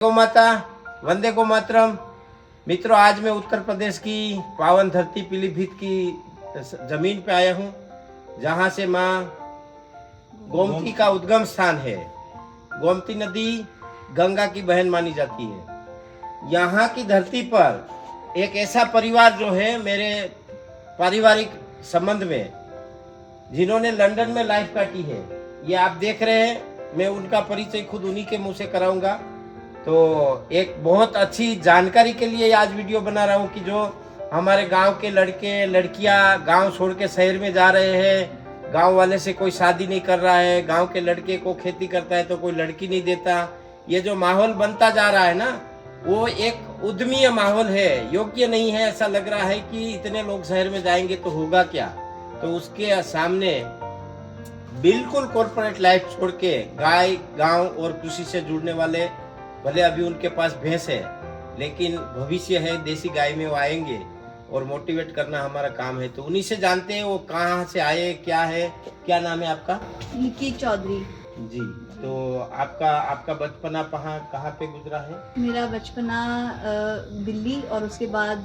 गौ माता, वंदे गो मातरम। मित्रों, आज मैं उत्तर प्रदेश की पावन धरती पीलीभीत की जमीन पे आया हूँ, जहाँ से माँ गोमती का उद्गम स्थान है। गोमती नदी गंगा की बहन मानी जाती है। यहाँ की धरती पर एक ऐसा परिवार जो है मेरे पारिवारिक संबंध में, जिन्होंने लंदन में लाइफ काटी है, ये आप देख रहे हैं। मैं उनका परिचय खुद उन्हीं के मुंह से कराऊंगा। तो एक बहुत अच्छी जानकारी के लिए आज वीडियो बना रहा हूँ कि जो हमारे गांव के लड़के लड़कियां गांव छोड़ के शहर में जा रहे हैं, गांव वाले से कोई शादी नहीं कर रहा है, गांव के लड़के को खेती करता है तो कोई लड़की नहीं देता। ये जो माहौल बनता जा रहा है ना, वो एक उद्यमीय माहौल है, योग्य नहीं है। ऐसा लग रहा है कि इतने लोग शहर में जाएंगे तो होगा क्या। तो उसके सामने बिल्कुल कॉर्पोरेट लाइफ छोड़ के गाय गांव और कृषि से जुड़ने वाले, भले अभी उनके पास भैंस है लेकिन भविष्य है, देसी गाय में वो आएंगे और मोटिवेट करना हमारा काम है। तो उन्हीं से जानते हैं वो कहाँ से आए, क्या है। क्या नाम है आपका? निकी चौधरी जी। तो आपका बचपना कहाँ पे गुजरा है? मेरा बचपना दिल्ली और उसके बाद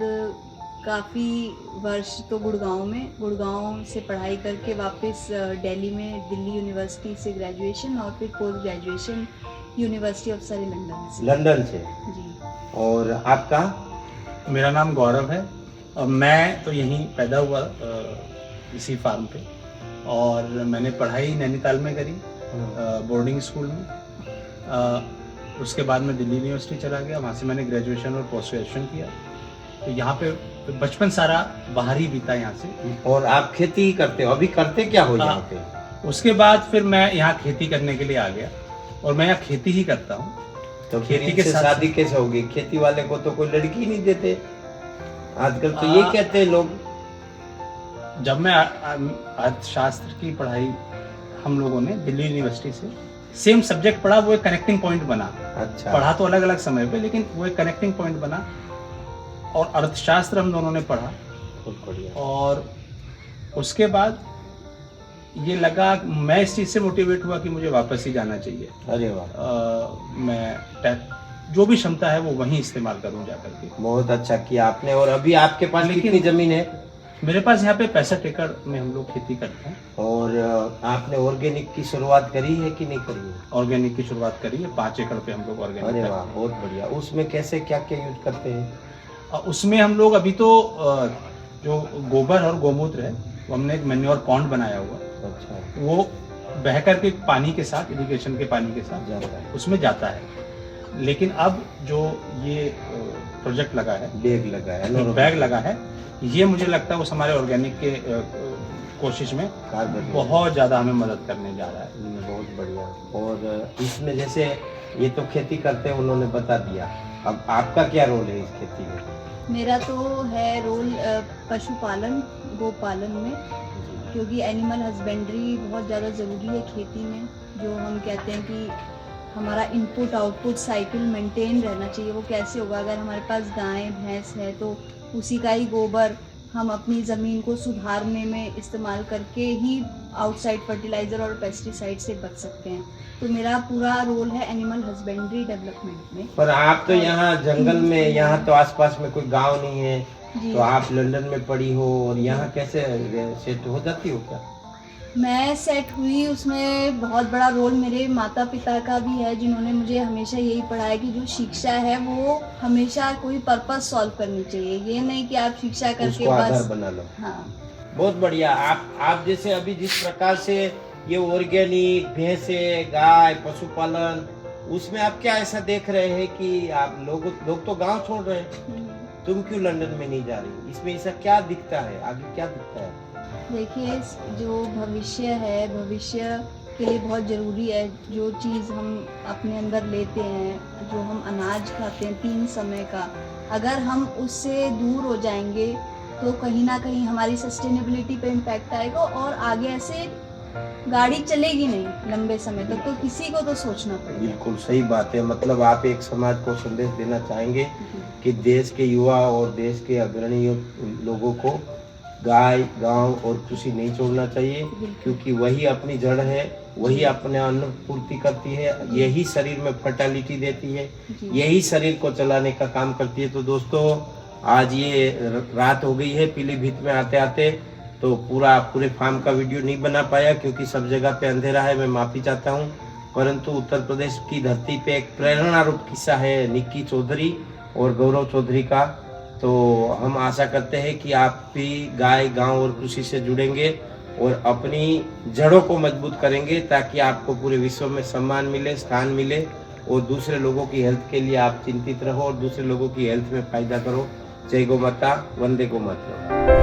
काफ़ी वर्ष तो गुड़गांव से पढ़ाई करके वापस दिल्ली में दिल्ली यूनिवर्सिटी से ग्रेजुएशन और फिर पोस्ट ग्रेजुएशन यूनिवर्सिटी ऑफ सरी लंदन से। जी। और आपका? मेरा नाम गौरव है और मैं तो यहीं पैदा हुआ इसी फार्म पे, और मैंने पढ़ाई नैनीताल में करी बोर्डिंग स्कूल में। उसके बाद मैं दिल्ली यूनिवर्सिटी चला गया, वहाँ से मैंने ग्रेजुएशन और पोस्ट ग्रेजुएशन किया। तो यहाँ पे बचपन सारा बाहर ही बीता यहाँ से। और आप खेती ही करते हो? अभी करते क्या हो यहाँ पे? उसके बाद फिर मैं यहाँ खेती करने के लिए आ गया और मैं यहाँ खेती ही करता हूँ। तो खेती के साथ शादी कैसे होगी? खेती वाले को तो कोई लड़की नहीं देते आजकल, तो ये कहते हैं लोग। जब मैं अर्थशास्त्र की पढ़ाई हम लोगों ने दिल्ली यूनिवर्सिटी से सेम सब्जेक्ट पढ़ा, वो एक कनेक्टिंग पॉइंट बना। अच्छा। पढ़ा तो अलग अलग समय पे, लेकिन वो एक कनेक्टिंग पॉइंट बना। और अर्थशास्त्र हम दोनों ने पढ़ा। बहुत बढ़िया। और उसके बाद ये लगा, मैं इस चीज़ से मोटिवेट हुआ कि मुझे वापस ही जाना चाहिए। अरे वाह। मैं जो भी क्षमता है वो वहीं इस्तेमाल करूँ जाकर के। बहुत अच्छा किया आपने। और अभी आपके पास कितनी जमीन है? मेरे पास यहाँ पे 65 एकड़ में हम लोग खेती करते हैं। और आपने ऑर्गेनिक की शुरुआत करी है कि नहीं करी है? ऑर्गेनिक की शुरुआत करी है, 5 एकड़ पे हम लोग ऑर्गेनिक। अरे वाह, बहुत बढ़िया। उसमें कैसे क्या क्या यूज करते हैं? उसमें हम लोग अभी तो जो गोबर और गोमूत्र है, वो हमने एक मैन्योर पॉन्ड बनाया हुआ। अच्छा। वो बह करके पानी के साथ, इरिगेशन के पानी के साथ जाता है, उसमें जाता है। लेकिन अब जो ये प्रोजेक्ट लगा है, बैग लगा है, ये मुझे लगता है उस हमारे ऑर्गेनिक के कोशिश में बहुत ज़्यादा हमें मदद करने जा रहा है। बहुत बढ़िया। और इसमें जैसे ये तो खेती करते हैं, उन्होंने बता दिया, अब आपका क्या रोल है इस खेती में? मेरा तो है रोल पशुपालन, गोपालन में, क्योंकि एनिमल हस्बेंड्री बहुत ज़्यादा ज़रूरी है खेती में। जो हम कहते हैं कि हमारा इनपुट आउटपुट साइकिल मेंटेन रहना चाहिए। वो कैसे होगा? अगर हमारे पास गाय भैंस है तो उसी का ही गोबर हम अपनी ज़मीन को सुधारने में इस्तेमाल करके ही आउटसाइड फर्टिलाइज़र और पेस्टिसाइड से बच सकते हैं। तो मेरा पूरा रोल है एनिमल हस्बेंड्री डेवलपमेंट में। पर आप तो यहाँ जंगल में, यहाँ तो आसपास में कोई गांव नहीं है, तो आप लंदन में पढ़ी हो और यहाँ कैसे सेट हो जाती हो? क्या मैं सेट हुई, उसमें बहुत बड़ा रोल मेरे माता पिता का भी है, जिन्होंने मुझे हमेशा यही पढ़ाया कि जो शिक्षा है वो हमेशा कोई पर्पस सॉल्व करनी चाहिए। ये नहीं कि आप शिक्षा करके बस बना लो। हाँ, बहुत बढ़िया। आप जैसे अभी जिस प्रकार से ये ऑर्गेनिक भैंसे गाय पशुपालन, उसमें आप क्या ऐसा देख रहे हैं कि आप लोग तो गांव छोड़ रहे हैं, तुम क्यों लंदन में नहीं जा रही? इसमें ऐसा क्या दिखता है, आगे क्या दिखता है? देखिए, जो भविष्य है, भविष्य के लिए बहुत ज़रूरी है। जो चीज़ हम अपने अंदर लेते हैं, जो हम अनाज खाते हैं 3 समय का, अगर हम उससे दूर हो जाएंगे तो कहीं ना कहीं हमारी सस्टेनेबिलिटी पे इम्पैक्ट आएगा और आगे ऐसे गाड़ी चलेगी नहीं लंबे समय तक। तो किसी को तो सोचना पड़ेगा। बिल्कुल सही बात है। मतलब आप एक समाज को संदेश देना चाहेंगे कि देश के युवा और देश के अग्रणी लोगों को गाय गांव और कृषि नहीं छोड़ना चाहिए, क्योंकि वही अपनी जड़ है वही अपने अन्न पूर्ति करती है, यही शरीर में फर्टिलिटी देती है, जी। यही शरीर को चलाने का काम करती है। तो दोस्तों आज ये रात हो गई है पीलीभीत में आते आते, तो पूरे फार्म का वीडियो नहीं बना पाया क्योंकि सब जगह पे अंधेरा है, मैं माफी चाहता हूँ। परंतु उत्तर प्रदेश की धरती पे एक प्रेरणा रूप किस्सा है निक्की चौधरी और गौरव चौधरी का। तो हम आशा करते हैं कि आप भी गाय, गांव और कृषि से जुड़ेंगे और अपनी जड़ों को मजबूत करेंगे ताकि आपको पूरे विश्व में सम्मान मिले, स्थान मिले और दूसरे लोगों की हेल्थ के लिए आप चिंतित रहो और दूसरे लोगों की हेल्थ में फायदा करो। जय गौ माता, वंदे गौ मातरम।